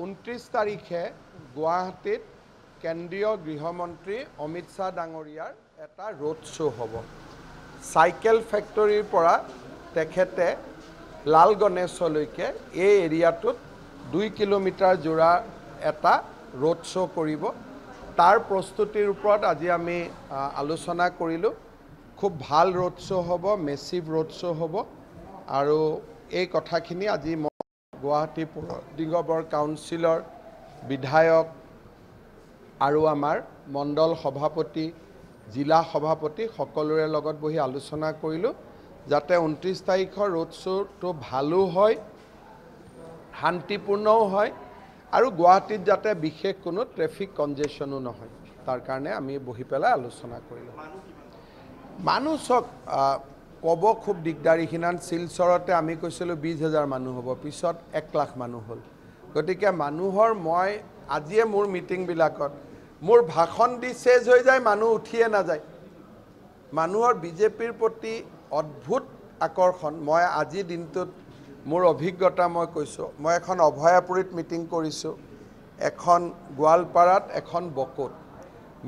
29 তাৰিখে গুৱাহাটীত কেন্দ্ৰীয় গৃহমন্ত্ৰী অমিত শ্বাহ ডাঙৰীয়াৰ এটা ৰোড শ্ব' হ'ব। চাইকেল ফেক্টৰীৰ পৰা তেখেতে লাল গণেশলৈকে এই এৰিয়াটোত 2 কিলোমিটাৰ জোৰা এটা ৰোড শ্ব' কৰিব। তাৰ প্ৰস্তুতিৰ ওপৰত আজি আমি আলোচনা কৰিলোঁ। খুব ভাল ৰোড শ্ব' হ'ব, মেচিভ ৰোড শ্ব' হ'ব আৰু এই কথাখিনি আজি গুৱাহাটী পৌৰ নিগমৰ কাউন্সিলৰ বিধায়ক আৰু আমাৰ মণ্ডল সভাপতি জিলা সভাপতি সকলোৰে লগত বহি আলোচনা কৰিলোঁ যাতে 29 তাৰিখৰ ৰোড শ্ব'টো ভালো হয়, শান্তিপূৰ্ণও হয় আৰু গুৱাহাটীত যাতে বিশেষ কোনো ট্ৰেফিক কনজেশ্যনো নহয়, তাৰ কাৰণে আমি বহি পেলাই আলোচনা কৰিলোঁ। মানুহ চক ক'ব খুব দিগদাৰী। সিমান শিলচৰতে আমি কৈছিলোঁ 20,000 মানুহ হ'ব, পিছত 1 লাখ মানুহ হ'ল। গতিকে মানুহৰ মই আজিয়ে মোৰ মিটিংবিলাকত মোৰ ভাষণ দি চেজ হৈ যায়, মানুহ উঠিয়ে নাযায়। মানুহৰ বিজেপিৰ প্ৰতি অদ্ভুত আকৰ্ষণ। মই আজি দিনটোত মোৰ অভিজ্ঞতা মই কৈছোঁ। মই এখন অভয়াপুৰীত মিটিং কৰিছোঁ, এখন গোৱালপাৰাত, এখন বকোত।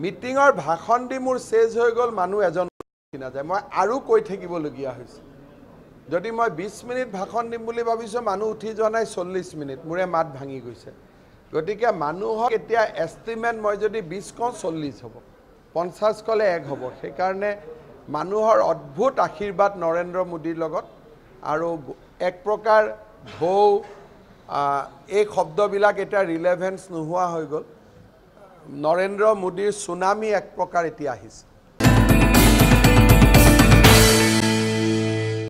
মিটিঙৰ ভাষণ দি মোৰ চেজ হৈ গ'ল, মানুহ এজন নাযায়। মই আৰু কৈ থাকিবলগীয়া হৈছে। যদি মই 20 মিনিট ভাষণ দিম বুলি ভাবিছোঁ, মানুহ উঠি যোৱা নাই 40 মিনিট, মোৰে মাত ভাঙি গৈছে। গতিকে মানুহক এতিয়া এষ্টিমেট মই যদি 20 কওঁ 40 হ'ব, 50 ক'লে 1 হ'ব। সেইকাৰণে মানুহৰ অদ্ভুত আশীৰ্বাদ নৰেন্দ্ৰ মোদীৰ লগত আৰু এক প্ৰকাৰ ঢৌ এই শব্দবিলাক এতিয়া ৰিলেভেন্স নোহোৱা হৈ গ'ল। নৰেন্দ্ৰ মোদীৰ চুনামি এক প্ৰকাৰ এতিয়া আহিছে।